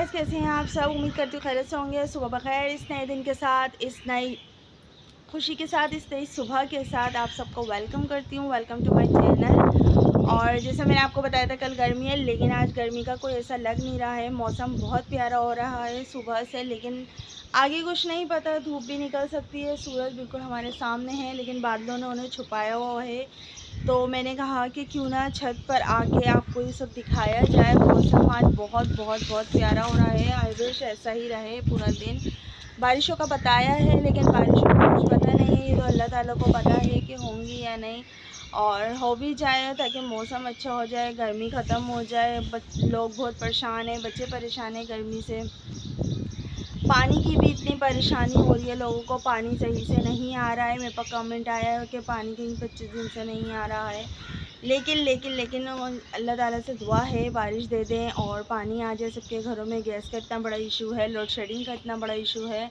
Guys, कैसे हैं आप सब। उम्मीद करती हूँ खैरियत से होंगे। सुबह बखैर। इस नए दिन के साथ, इस नई खुशी के साथ, इस नई सुबह के साथ आप सबको वेलकम करती हूँ। Welcome to my channel. और जैसा मैंने आपको बताया था कल गर्मी है, लेकिन आज गर्मी का कोई ऐसा लग नहीं रहा है। मौसम बहुत प्यारा हो रहा है सुबह से, लेकिन आगे कुछ नहीं पता। धूप भी निकल सकती है। सूरज बिल्कुल हमारे सामने है, लेकिन बादलों ने उन्हें छुपाया हुआ है। तो मैंने कहा कि क्यों ना छत पर आके आपको ये सब दिखाया जाए। मौसम आज बहुत बहुत बहुत प्यारा हो रहा है। आई विश ऐसा ही रहे पूरा दिन। बारिशों का बताया है, लेकिन बारिशों का कुछ पता नहीं है। ये तो अल्लाह ताला को पता है कि होंगी या नहीं। और हो भी जाए ताकि मौसम अच्छा हो जाए, गर्मी ख़त्म हो जाए। लोग बहुत परेशान हैं, बच्चे परेशान हैं गर्मी से। पानी की भी इतनी परेशानी हो रही है लोगों को। पानी सही से नहीं आ रहा है। मेरे पास कमेंट आया है कि पानी कहीं 25 दिन से नहीं आ रहा है। लेकिन अल्लाह ताला से दुआ है बारिश दे दें और पानी आ जाए सबके घरों में। गैस का इतना बड़ा इशू है, लोड शेडिंग का इतना बड़ा इशू है।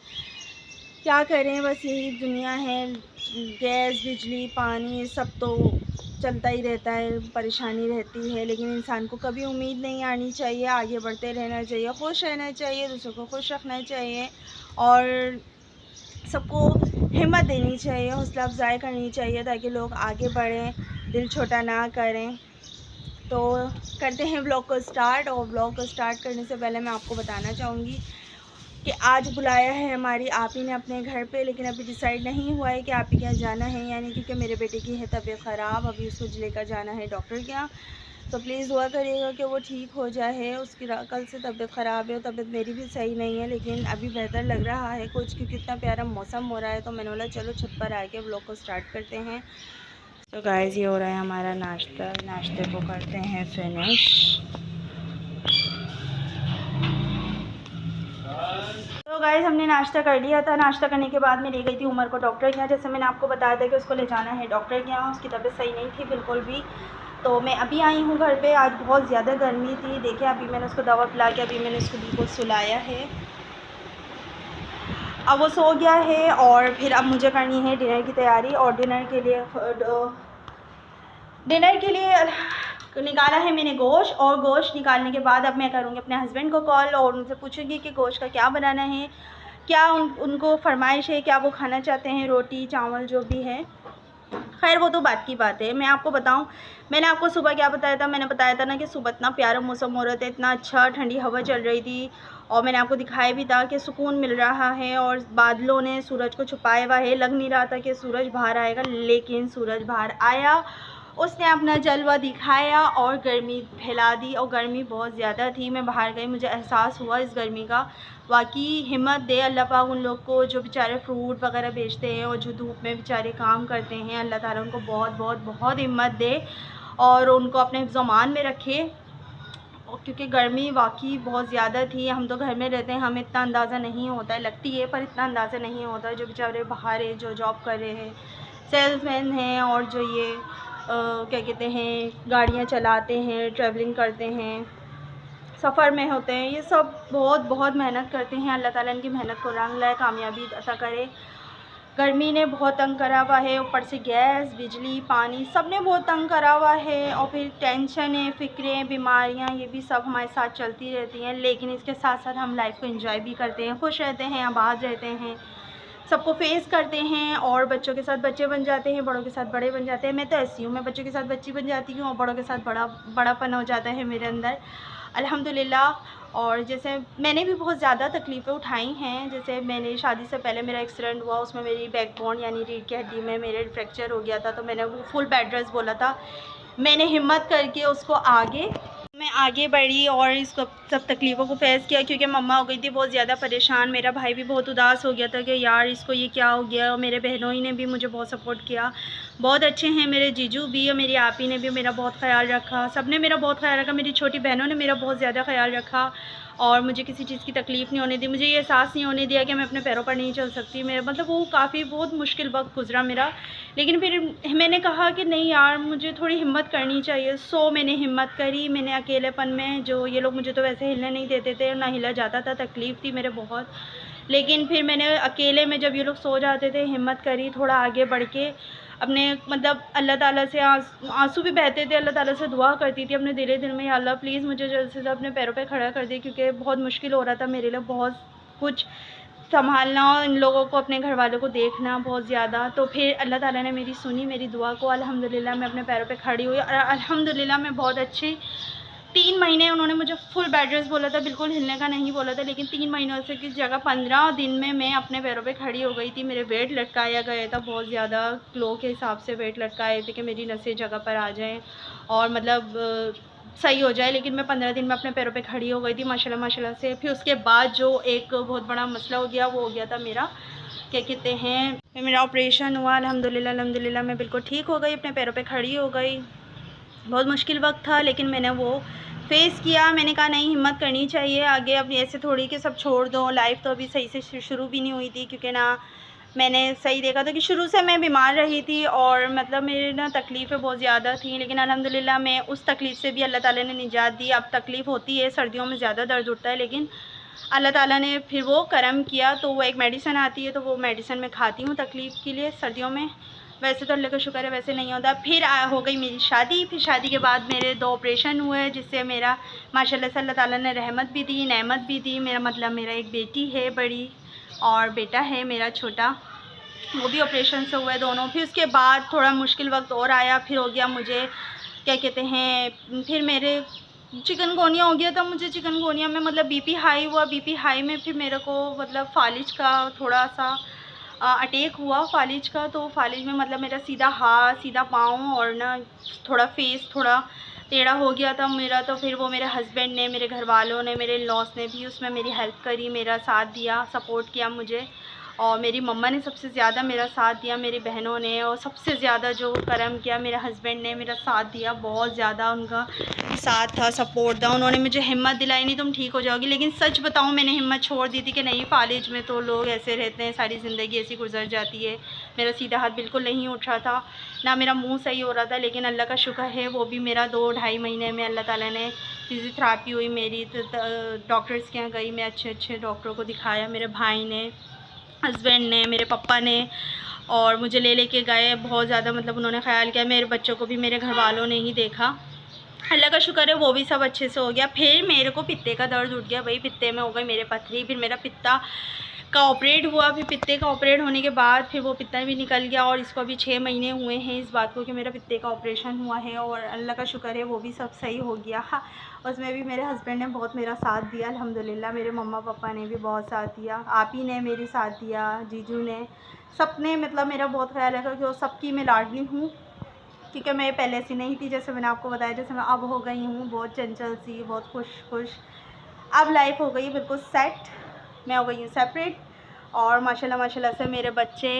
क्या करें, बस यही दुनिया है। गैस, बिजली, पानी सब तो चलता ही रहता है, परेशानी रहती है। लेकिन इंसान को कभी उम्मीद नहीं आनी चाहिए। आगे बढ़ते रहना चाहिए, खुश रहना चाहिए, दूसरों को खुश रखना चाहिए और सबको हिम्मत देनी चाहिए, हौसला अफजाई करनी चाहिए ताकि लोग आगे बढ़ें, दिल छोटा ना करें। तो करते हैं ब्लॉग को स्टार्ट। और ब्लॉग को स्टार्ट करने से पहले मैं आपको बताना चाहूँगी कि आज बुलाया है हमारी आप ही ने अपने घर पे, लेकिन अभी डिसाइड नहीं हुआ है कि आप ही के यहाँ जाना है या नहीं, क्योंकि मेरे बेटे की है तबीयत ख़राब। अभी उसको लेकर जाना है डॉक्टर के यहाँ। तो प्लीज़ दुआ करिएगा कि वो ठीक हो जाए। उसकी कल से तबीयत ख़राब है और तबीयत मेरी भी सही नहीं है, लेकिन अभी बेहतर लग रहा है कुछ, क्योंकि इतना प्यारा मौसम हो रहा है। तो मैंने बोला चलो छत पर आके ब्लॉग को स्टार्ट करते हैं। तो गाइस, ये हो रहा है हमारा नाश्ता। नाश्ते को करते हैं फिनिश। तो गाइस, हमने नाश्ता कर लिया था। नाश्ता करने के बाद मैं ले गई थी उमर को डॉक्टर के यहाँ। जैसे मैंने आपको बताया था कि उसको ले जाना है डॉक्टर के यहाँ। उसकी तबीयत सही नहीं थी बिल्कुल भी। तो मैं अभी आई हूँ घर पे। आज बहुत ज़्यादा गर्मी थी। देखिए, अभी मैंने उसको दवा पिला के अभी मैंने उसको बिल्कुल सुलाया है। अब वो सो गया है और फिर अब मुझे करनी है डिनर की तैयारी। और डिनर के लिए निकाला है मैंने गोश्त। और गोश्त निकालने के बाद अब मैं करूँगी अपने हस्बैंड को कॉल और उनसे पूछूंगी कि गोश्त का क्या बनाना है, क्या उनको फरमाइश है, क्या वो खाना चाहते हैं, रोटी चावल जो भी है। खैर, वो तो बात की बात है। मैं आपको बताऊं, मैंने आपको सुबह क्या बताया था। मैंने बताया था ना कि सुबह इतना प्यारा मौसम हो रहा था, इतना अच्छा ठंडी हवा चल रही थी। और मैंने आपको दिखाया भी था कि सुकून मिल रहा है और बादलों ने सूरज को छुपाया हुआ है। लग नहीं रहा था कि सूरज बाहर आएगा, लेकिन सूरज बाहर आया। उसने अपना जलवा दिखाया और गर्मी फैला दी। और गर्मी बहुत ज़्यादा थी। मैं बाहर गई, मुझे एहसास हुआ इस गर्मी का। वाकई हिम्मत दे अल्लाह पाक उन लोग को जो बेचारे फ्रूट वगैरह बेचते हैं और जो धूप में बेचारे काम करते हैं। अल्लाह ताला उनको बहुत बहुत बहुत हिम्मत दे और उनको अपने हिफ्ज़-ओ-मान में रखे। क्योंकि गर्मी वाकई बहुत ज़्यादा थी। हम तो घर में रहते हैं, हमें इतना अंदाज़ा नहीं होता है, लगती है पर इतना अंदाज़ा नहीं होता है। जो बेचारे बाहर है, जो जॉब कर रहे हैं, सेल्समैन हैं और जो ये क्या कहते हैं, गाड़ियाँ चलाते हैं, ट्रैवलिंग करते हैं, सफ़र में होते हैं, ये सब बहुत बहुत मेहनत करते हैं। अल्लाह ताला इनकी मेहनत को रंग लाए, कामयाबी अता करे। गर्मी ने बहुत तंग करा हुआ है, ऊपर से गैस, बिजली, पानी सब ने बहुत तंग करा हुआ है। और फिर टेंशनें, फ़िक्रें, बीमारियां, ये भी सब हमारे साथ चलती रहती हैं। लेकिन इसके साथ साथ हम लाइफ को एंजॉय भी करते हैं, खुश रहते हैं, आबाद रहते हैं, सबको फेस करते हैं। और बच्चों के साथ बच्चे बन जाते हैं, बड़ों के साथ बड़े बन जाते हैं। मैं तो ऐसी हूँ, मैं बच्चों के साथ बच्ची बन जाती हूँ और बड़ों के साथ बड़ापन हो जाता है मेरे अंदर, अल्हम्दुलिल्लाह। और जैसे मैंने भी बहुत ज़्यादा तकलीफ़ें उठाई हैं। जैसे मैंने शादी से पहले मेरा एक्सीडेंट हुआ, उसमें मेरी बैकबोन यानी रीढ़ की हड्डी में मेरे फ्रैक्चर हो गया था। तो मैंने वो फुल बेड रेस्ट बोला था। मैंने हिम्मत करके उसको मैं आगे बढ़ी और इसको सब तकलीफ़ों को फेस किया, क्योंकि मम्मा हो गई थी बहुत ज़्यादा परेशान। मेरा भाई भी बहुत उदास हो गया था कि यार इसको ये क्या हो गया। और मेरे बहनों ही ने भी मुझे बहुत सपोर्ट किया, बहुत अच्छे हैं मेरे जीजू भी और मेरी आपी ने भी मेरा बहुत ख़्याल रखा। सब ने मेरा बहुत ख़्याल रखा, मेरी छोटी बहनों ने मेरा बहुत ज़्यादा ख़्याल रखा और मुझे किसी चीज़ की तकलीफ़ नहीं होने दी। मुझे ये एहसास नहीं होने दिया कि मैं अपने पैरों पर नहीं चल सकती। मेरा मतलब वो काफ़ी बहुत मुश्किल वक्त गुज़रा मेरा। लेकिन फिर मैंने कहा कि नहीं यार, मुझे थोड़ी हिम्मत करनी चाहिए। सो मैंने हिम्मत करी। मैंने अकेलेपन में, जो ये लोग मुझे तो वैसे हिलने नहीं देते थे, ना हिला जाता था, तकलीफ़ थी मेरे बहुत। लेकिन फिर मैंने अकेले में, जब ये लोग सो जाते थे, हिम्मत करी थोड़ा आगे बढ़ के। अपने मतलब अल्लाह ताला से आंसू भी बहते थे, अल्लाह ताला से दुआ करती थी अपने दिल में, या अल्लाह प्लीज़ मुझे जल्द से जल्द अपने पैरों पे खड़ा कर दे, क्योंकि बहुत मुश्किल हो रहा था मेरे लिए, बहुत कुछ संभालना और इन लोगों को, अपने घर वालों को देखना बहुत ज़्यादा। तो फिर अल्लाह ताला ने मेरी सुनी, मेरी दुआ को, अल्हम्दुलिल्लाह मैं अपने पैरों पे खड़ी हुई और अल्हम्दुलिल्लाह मैं बहुत अच्छी 3 महीने उन्होंने मुझे फुल बेड रेस्ट बोला था, बिल्कुल हिलने का नहीं बोला था, लेकिन 3 महीनों से की जगह 15 दिन में मैं अपने पैरों पे खड़ी हो गई थी। मेरे वेट लटकाया गया था बहुत ज़्यादा, क्लो के हिसाब से वेट लटकाए थे कि मेरी नसें जगह पर आ जाएँ और मतलब सही हो जाए, लेकिन मैं 15 दिन में अपने पैरों पे खड़ी हो गई थी माशाल्लाह माशाल्लाह से। फिर उसके बाद जो एक बहुत बड़ा मसला हो गया, वो हो गया था मेरा, क्या कहते हैं, मेरा ऑपरेशन हुआ। अल्हम्दुलिल्लाह मैं बिल्कुल ठीक हो गई, अपने पैरों पे खड़ी हो गई। बहुत मुश्किल वक्त था, लेकिन मैंने वो फेस किया। मैंने कहा नहीं, हिम्मत करनी चाहिए आगे, अब ऐसे थोड़ी कि सब छोड़ दो। लाइफ तो अभी सही से शुरू भी नहीं हुई थी, क्योंकि ना मैंने सही देखा था कि शुरू से मैं बीमार रही थी और मतलब मेरी ना तकलीफ़ें बहुत ज़्यादा थी, लेकिन अल्हम्दुलिल्लाह मैं उस तकलीफ़ से भी अल्लाह ताला ने निजात दी। अब तकलीफ़ होती है, सर्दियों में ज़्यादा दर्द उठता है, लेकिन अल्लाह ताला ने फिर वो करम किया, तो वो एक मेडिसिन आती है, तो वो मेडिसिन मैं खाती हूँ तकलीफ़ के लिए सर्दियों में। वैसे तो अल्लाह का शुक्र है, वैसे नहीं होता। फिर हो गई मेरी शादी, फिर शादी के बाद मेरे 2 ऑपरेशन हुए, जिससे मेरा माशाल्लाह से अल्लाह ताला ने रहमत भी दी, नेमत भी दी। मेरा मतलब मेरा एक बेटी है बड़ी और बेटा है मेरा छोटा, वो भी ऑपरेशन से हुए दोनों। फिर उसके बाद थोड़ा मुश्किल वक्त और आया, फिर हो गया मुझे, क्या कहते हैं, फिर मेरे चिकनगोनिया हो गया था मुझे। चिकनगोनिया में मतलब बीपी हाई हुआ, बीपी हाई में फिर मेरे को मतलब फालिज का थोड़ा सा अटैक हुआ, फालिज का। तो फालिज में मतलब मेरा सीधा हाथ, सीधा पाँव और ना थोड़ा फेस थोड़ा टेढ़ा हो गया था मेरा। तो फिर वो मेरे हस्बैंड ने, मेरे घर वालों ने, मेरे लॉस ने भी उसमें मेरी हेल्प करी, मेरा साथ दिया, सपोर्ट किया मुझे। और मेरी मम्मा ने सबसे ज़्यादा मेरा साथ दिया, मेरी बहनों ने, और सबसे ज़्यादा जो करम किया मेरे हस्बैंड ने मेरा साथ दिया, बहुत ज़्यादा उनका साथ था, सपोर्ट था। उन्होंने मुझे हिम्मत दिलाई, नहीं तुम ठीक हो जाओगी। लेकिन सच बताऊं, मैंने हिम्मत छोड़ दी थी कि नहीं, फालिज में तो लोग ऐसे रहते हैं, सारी ज़िंदगी ऐसी गुजर जाती है। मेरा सीधा हाथ बिल्कुल नहीं उठ रहा था, ना मेरा मुंह सही हो रहा था, लेकिन अल्लाह का शुक्र है, वो भी मेरा 2-2.5 महीने में अल्लाह ताला ने, फिज़ियोथेरेपी हुई मेरी, डॉक्टर्स के यहाँ गई मैं, अच्छे डॉक्टरों को दिखाया, मेरे भाई ने, हस्बैंड ने, मेरे पापा ने, और मुझे ले के गए। बहुत ज़्यादा मतलब उन्होंने ख़्याल किया, मेरे बच्चों को भी मेरे घर वालों ने ही देखा। अल्लाह का शुक्र है, वो भी सब अच्छे से हो गया। फिर मेरे को पित्ते का दर्द उठ गया, वही पित्ते में हो गई मेरे पथरी। फिर मेरा पित्ता का ऑपरेट हुआ, फिर पित्ते का ऑपरेट होने के बाद फिर वो पित्ता भी निकल गया, और इसको अभी 6 महीने हुए हैं इस बात को कि मेरा पित्ते का ऑपरेशन हुआ है, और अल्लाह का शुक्र है वो भी सब सही हो गया। हाँ, उसमें भी मेरे हस्बैंड ने बहुत मेरा साथ दिया अल्हम्दुलिल्लाह। मेरे मम्मा पापा ने भी बहुत साथ दिया, आप ही ने मेरी साथ दिया, जीजू ने, सबने मतलब मेरा बहुत ख्याल रखा, कि वो सबकी मैं लाडली हूँ, क्योंकि मैं पहले ऐसी नहीं थी, जैसे मैंने आपको बताया, जैसे मैं अब हो गई हूँ, बहुत चंचल सी, बहुत खुश। अब लाइफ हो गई बिल्कुल सेट, मैं हो गई हूँ सेपरेट, और माशाल्लाह से मेरे बच्चे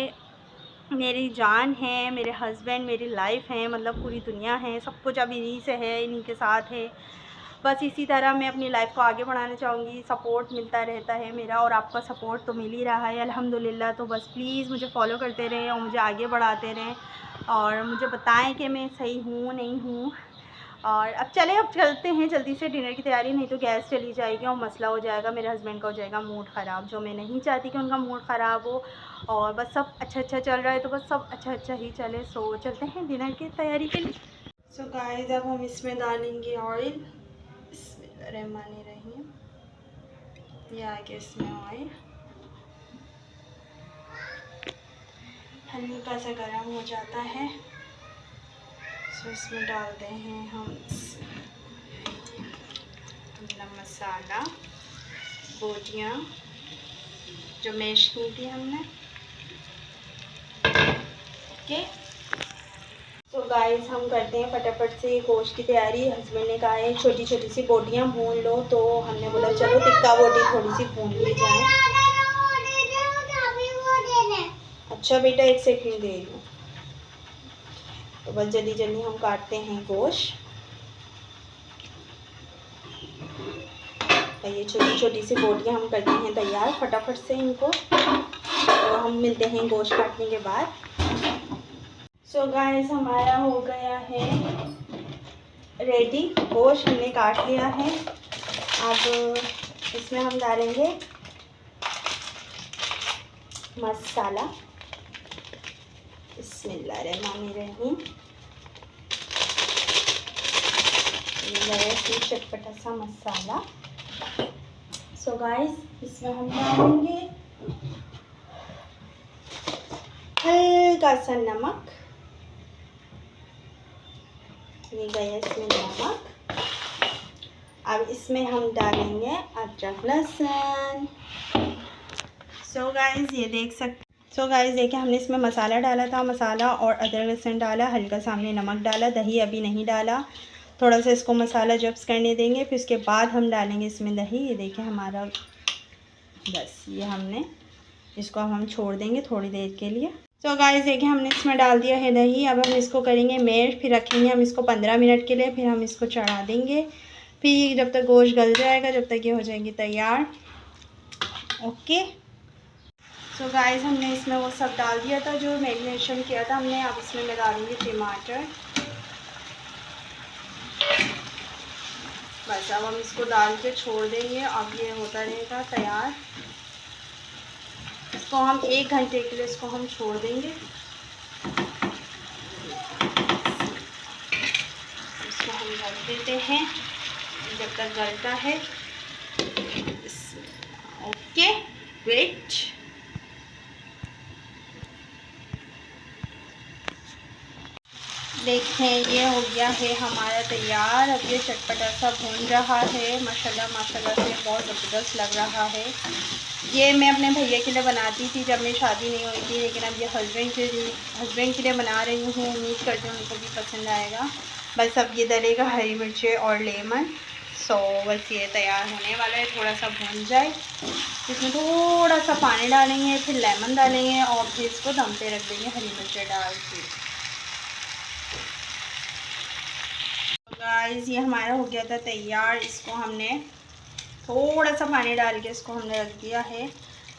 मेरी जान है, मेरे हस्बैंड मेरी लाइफ है, मतलब पूरी दुनिया है, सब कुछ अब इन्हीं से है, इन्हीं के साथ है। बस इसी तरह मैं अपनी लाइफ को आगे बढ़ाना चाहूँगी। सपोर्ट मिलता रहता है मेरा, और आपका सपोर्ट तो मिल ही रहा है अल्हम्दुलिल्लाह। तो बस प्लीज़ मुझे फॉलो करते रहें और मुझे आगे बढ़ाते रहें, और मुझे बताएं कि मैं सही हूँ नहीं हूँ। और अब चलते हैं जल्दी से डिनर की तैयारी, नहीं तो गैस चली जाएगी और मसला हो जाएगा, मेरे हस्बैंड का हो जाएगा मूड ख़राब, जो मैं नहीं चाहती कि उनका मूड ख़राब हो। और बस सब अच्छा चल रहा है, तो बस सब अच्छा ही चले। सो चलते हैं डिनर की तैयारी के लिए। सो गाइस, अब हम इसमें डालेंगे ऑयल, बिस्मिल्लाहिर्रहमानिर्रहीम, ये आगे इसमें ऑयल हल्का सा गर्म हो जाता है, तो इसमें डालते हैं हम मसाला, बोटियाँ जो मैश की थी हमने, ओके। तो गाइस, हम करते हैं फटाफट से गोश्त की तैयारी। हस्बैंड ने कहा है छोटी सी बोटियाँ भून लो, तो हमने बोला चलो टिक्का बोटी थोड़ी सी भून ली जाए। अच्छा बेटा, 1 सेकंड दे रही हूँ। तो बस जल्दी हम काटते हैं गोश्त। ये छोटी सी बोटियाँ हम करते हैं तैयार फटाफट से इनको, तो हम मिलते हैं गोश्त काटने के बाद। सो गाइस, हमारा हो गया है रेडी, गोश्त हमने काट लिया है। अब इसमें हम डालेंगे मसाला, बिस्मिल्लाहिर्रहमानिर्रहीम। ये चटपटा सा मसाला। सो गाइस, इसमें हम डालेंगे हल्का सा नमक। ये गया इसमें नमक। अब इसमें हम डालेंगे अदरक लहसुन। सो गाइस ये देख सकते। सो गाइस देखिए, हमने इसमें मसाला डाला था, मसाला और अदरक लहसुन डाला, हल्का सा हमने नमक डाला, दही अभी नहीं डाला। थोड़ा सा इसको मसाला जब्स करने देंगे, फिर उसके बाद हम डालेंगे इसमें दही। ये देखिए हमारा, बस ये हमने इसको हम छोड़ देंगे थोड़ी देर के लिए। सो गाइस देखिए, हमने इसमें डाल दिया है दही। अब हम इसको करेंगे मैश, फिर रखेंगे हम इसको 15 मिनट के लिए, फिर हम इसको चढ़ा देंगे। फिर जब तक गोश्त गल जाएगा, जब तक ये हो जाएगी तैयार। ओके। सो गाइस, हमने इसमें वो सब डाल दिया था जो मैरिनेशन किया था हमने। अब इसमें मैं डालूँगी टमाटर। बस अब हम इसको डाल के छोड़ देंगे। अब ये होता रहेगा तैयार। इसको हम 1 घंटे के लिए इसको हम छोड़ देंगे। इसको हम ढक देते हैं जब तक गलता है। Okay, wait. देखें, ये हो गया है हमारा तैयार। अब ये चटपटा सा भून रहा है। माशाल्लाह माशाल्लाह से बहुत ज़बरदस्त लग रहा है। ये मैं अपने भैया के लिए बनाती थी जब मेरी शादी नहीं हुई थी, लेकिन अब ये हस्बैंड के लिए बना रही हूँ। उम्मीद करती हूँ उनको भी पसंद आएगा। बस अब ये डलेगा हरी मिर्चें और लेमन। सो बस ये तैयार होने वाला है। थोड़ा सा भून जाए, इसमें थोड़ा सा पानी डालेंगे, फिर लेमन डालेंगे और फिर इसको दम पे रख देंगे हरी मिर्चें डाल के। गाइस ये हमारा हो गया था तैयार। इसको हमने थोड़ा सा पानी डाल के इसको हमने रख दिया है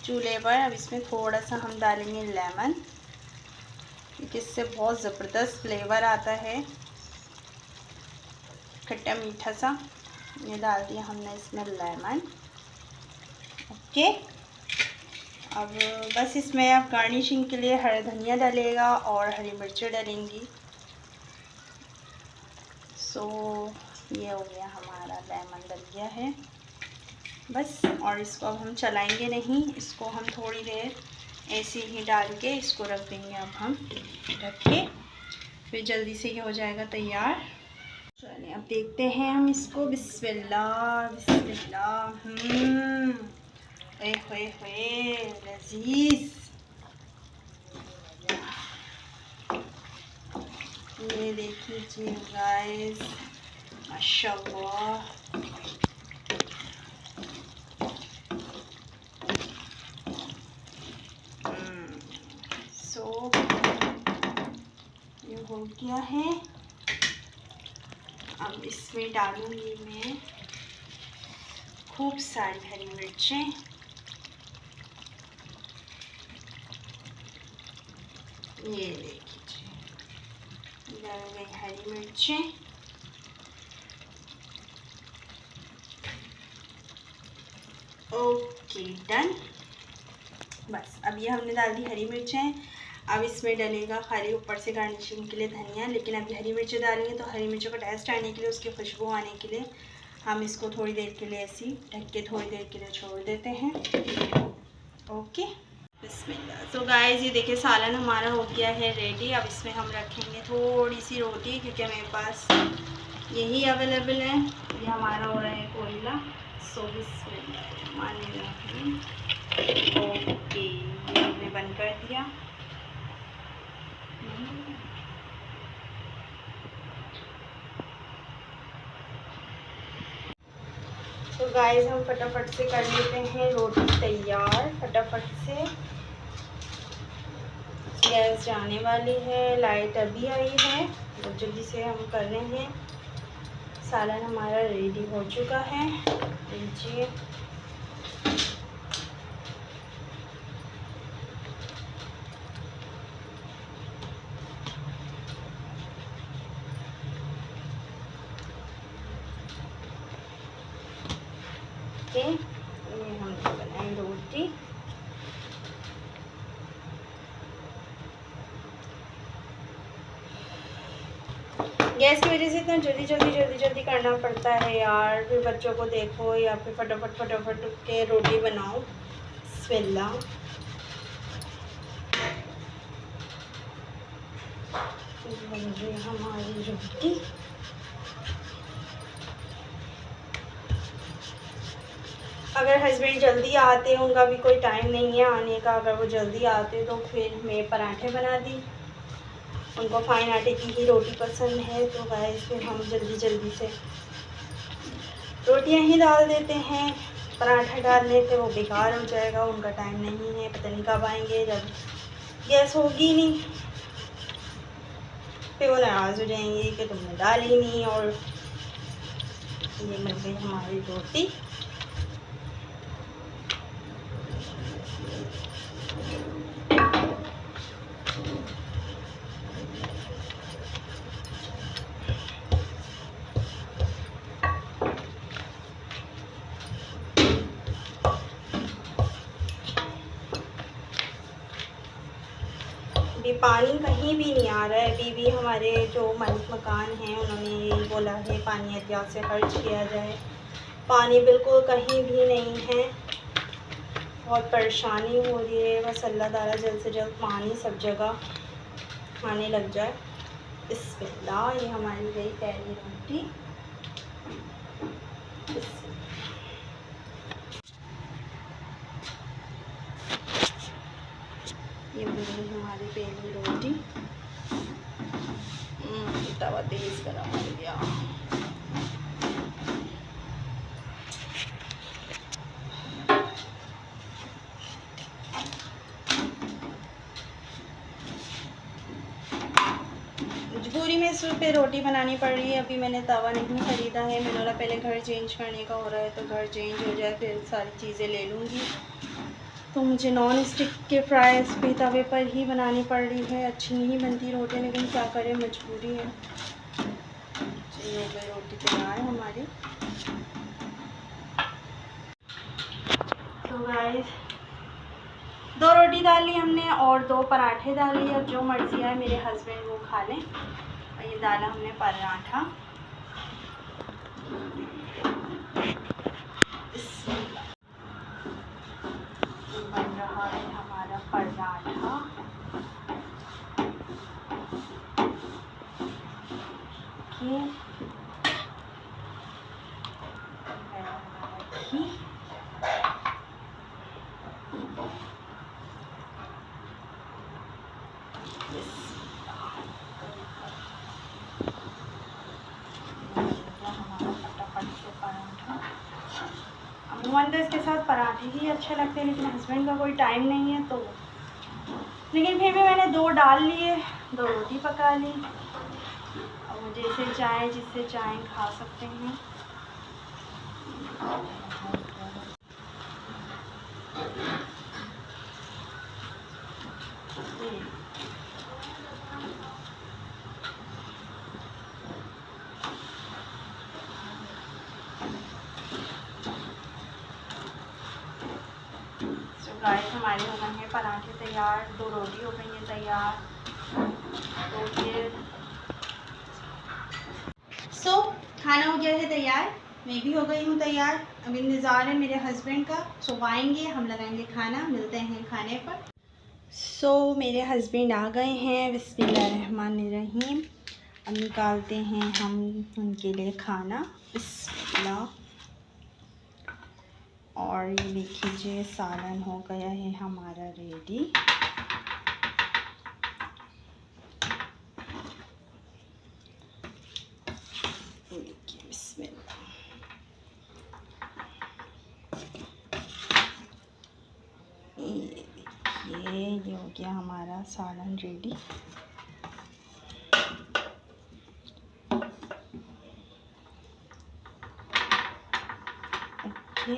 चूल्हे पर। अब इसमें थोड़ा सा हम डालेंगे लेमन, क्योंकि इससे बहुत ज़बरदस्त फ्लेवर आता है, खट्टा मीठा सा। ये डाल दिया हमने इसमें लेमन। ओके। अब बस इसमें अब गार्निशिंग के लिए हरा धनिया डलेगा और हरी मिर्चें डलेंगी। सो ये हो गया हमारा, लेमन डल गया है बस। और इसको अब हम चलाएंगे नहीं, इसको हम थोड़ी देर ऐसे ही डाल के इसको रख देंगे अब हम ढक के। फिर जल्दी से ये हो जाएगा तैयार। चलिए अब देखते हैं हम इसको। बिस्मिल्लाह बिस्मिल्लाह। ओए होए होए, लजीज। ये देखिए गाइस, माशाल्लाह। सो ये हो गया है। अब इसमें डालूंगी मैं खूब सारी हरी मिर्चें। ये देखिए डाल गई हरी मिर्चें। Okay done. बस अब ये हमने डाल दी हरी मिर्चें। अब इसमें डलेगा खाली ऊपर से गार्निशिंग के लिए धनिया, लेकिन अभी हरी मिर्चें डालेंगे तो हरी मिर्चों का टेस्ट आने के लिए, उसकी खुशबू आने के लिए हम इसको थोड़ी देर के लिए ऐसी ढक के थोड़ी देर के लिए छोड़ देते हैं। ओके, बिस्मिल्लाह। सो गाइस ये देखिए सालन हमारा हो गया है रेडी। अब इसमें हम रखेंगे थोड़ी सी रोटी, क्योंकि मेरे पास यही अवेलेबल है। ये हमारा हो रहा है कोयला। सो बिस्मिल्लाह। ओके, ये हमने बंद कर दिया। तो गाइस हम फटाफट से कर लेते हैं रोटी तैयार। फटाफट से गैस जाने वाली है, लाइट अभी आई है, तो जल्दी से हम कर रहे हैं। सालन हमारा रेडी हो चुका है। लीजिए, ये हमने बनाई रोटी। गैस की वजह से इतना जल्दी करना पड़ता है यार। फिर बच्चों को देखो या फिर फटाफट के रोटी बनाओ। बिस्मिल्लाह। बन रही हमारी रोटी। अगर हस्बैंड जल्दी आते हैं, उनका भी कोई टाइम नहीं है आने का, अगर वो जल्दी आते तो फिर मैं पराठे बना दी। उनको फाइन आटे की ही रोटी पसंद है, तो गाइस फिर हम जल्दी से रोटियां ही डाल देते हैं। पराठा डालने से वो बेकार हो जाएगा, उनका टाइम नहीं है, पता नहीं कब आएंगे, जब गैस होगी नहीं फिर वो नाराज़ हो जाएंगे कि तुमने डाली नहीं। और ये बन गई हमारी रोटी। अभी पानी कहीं भी नहीं आ रहा है। अभी भी हमारे जो मालिक मकान हैं उन्होंने यही बोला है पानी एहतियात से खर्च किया जाए। पानी बिल्कुल कहीं भी नहीं है, बहुत परेशानी हो रही है। बस अल्लाह ताला जल्द से जल्द पानी सब जगह आने लग जाए। बिस्मिल्लाह। ये हमारी गई पहली रोटी। ये बनी हमारी पहली रोटी। तवा तेज़ गर्म हो गया। मजबूरी में इस पे रोटी बनानी पड़ रही है। अभी मैंने तवा नहीं ख़रीदा है। मैंने बोला पहले घर चेंज करने का हो रहा है तो घर चेंज हो जाए फिर सारी चीज़ें ले लूँगी। तो मुझे नॉन स्टिक के फ्राइज़ पे तवे पर ही बनानी पड़ रही है। अच्छी नहीं बनती रोटी, लेकिन क्या करें, मजबूरी है। चलिए हो गई रोटी तैयार हमारी। तो गाइस 2 रोटी डाल ली हमने और 2 पराठे डाल लिए। अब जो मर्ज़ी है मेरे हस्बैंड वो खा लें। और ये डाला हमने पराठा। बन रहा है हमारा पराठा। अमूमन तो इसके साथ पराठे ही अच्छे लगते हैं, लेकिन हस्बैंड का कोई टाइम नहीं है तो लेकिन फिर भी मैंने 2 डाल लिए, 2 रोटी पका ली। अब जैसे चाहें जिससे चाहें खा सकते हैं। गाइस हमारे हो गए हैं पराठे तैयार, 2 रोटी हो गई हैं तैयार। तो फिर खाना हो गया है तैयार, मैं भी हो गई हूँ तैयार। अब इंतज़ार है मेरे हस्बैंड का। सुबह आएंगे, हम लगाएंगे खाना, मिलते हैं खाने पर। मेरे हस्बैंड आ गए हैं। बिस्मिल्लाहिर्रहमानिर्रहीम। अब निकालते हैं हम उनके लिए खाना। बिस्मिल्लाह। और ये देखिए सालन हो गया है हमारा रेडी। देखिए बिस्मिल्लाह। ये देखिए ये हो गया हमारा सालन रेडी। ओके,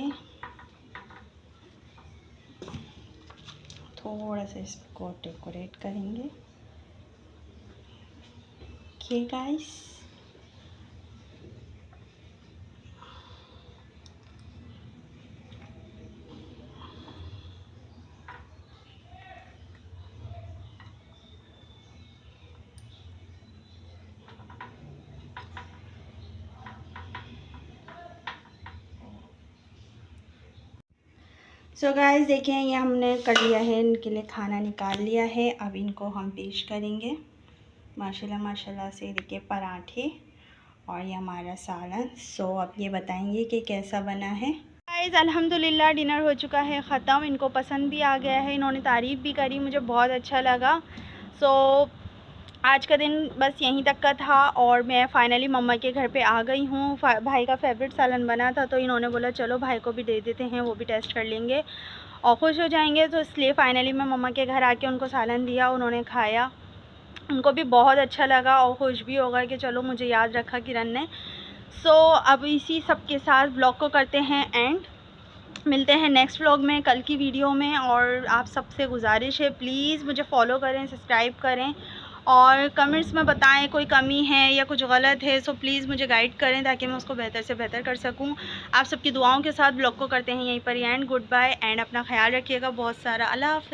थोड़ा सा इसको डेकोरेट करेंगे। ओके गाइस, सो गाइस देखें, ये हमने कर लिया है, इनके लिए खाना निकाल लिया है। अब इनको हम पेश करेंगे। माशाल्लाह माशाल्लाह से देखिए पराठे और ये हमारा सालन। सो अब ये बताएंगे कि कैसा बना है। गाइस अल्हम्दुलिल्लाह डिनर हो चुका है ख़त्म। इनको पसंद भी आ गया है, इन्होंने तारीफ़ भी करी, मुझे बहुत अच्छा लगा। सो आज का दिन बस यहीं तक का था और मैं फ़ाइनली मम्मा के घर पे आ गई हूँ। भाई का फेवरेट सालन बना था तो इन्होंने बोला चलो भाई को भी दे देते हैं, वो भी टेस्ट कर लेंगे और खुश हो जाएंगे। तो इसलिए फ़ाइनली मैं मम्मा के घर आके उनको सालन दिया, उन्होंने खाया, उनको भी बहुत अच्छा लगा और खुश भी होगा कि चलो मुझे याद रखा किरण ने। सो अब इसी सब के साथ ब्लॉग को करते हैं एंड मिलते हैं नेक्स्ट व्लॉग में, कल की वीडियो में। और आप सबसे गुजारिश है प्लीज़ मुझे फॉलो करें, सब्सक्राइब करें और कमेंट्स में बताएं कोई कमी है या कुछ गलत है। सो प्लीज़ मुझे गाइड करें ताकि मैं उसको बेहतर से बेहतर कर सकूं। आप सबकी दुआओं के साथ ब्लॉग को करते हैं यहीं पर एंड। गुड बाय एंड अपना ख्याल रखिएगा बहुत सारा। अल्लाह हाफ़िज़।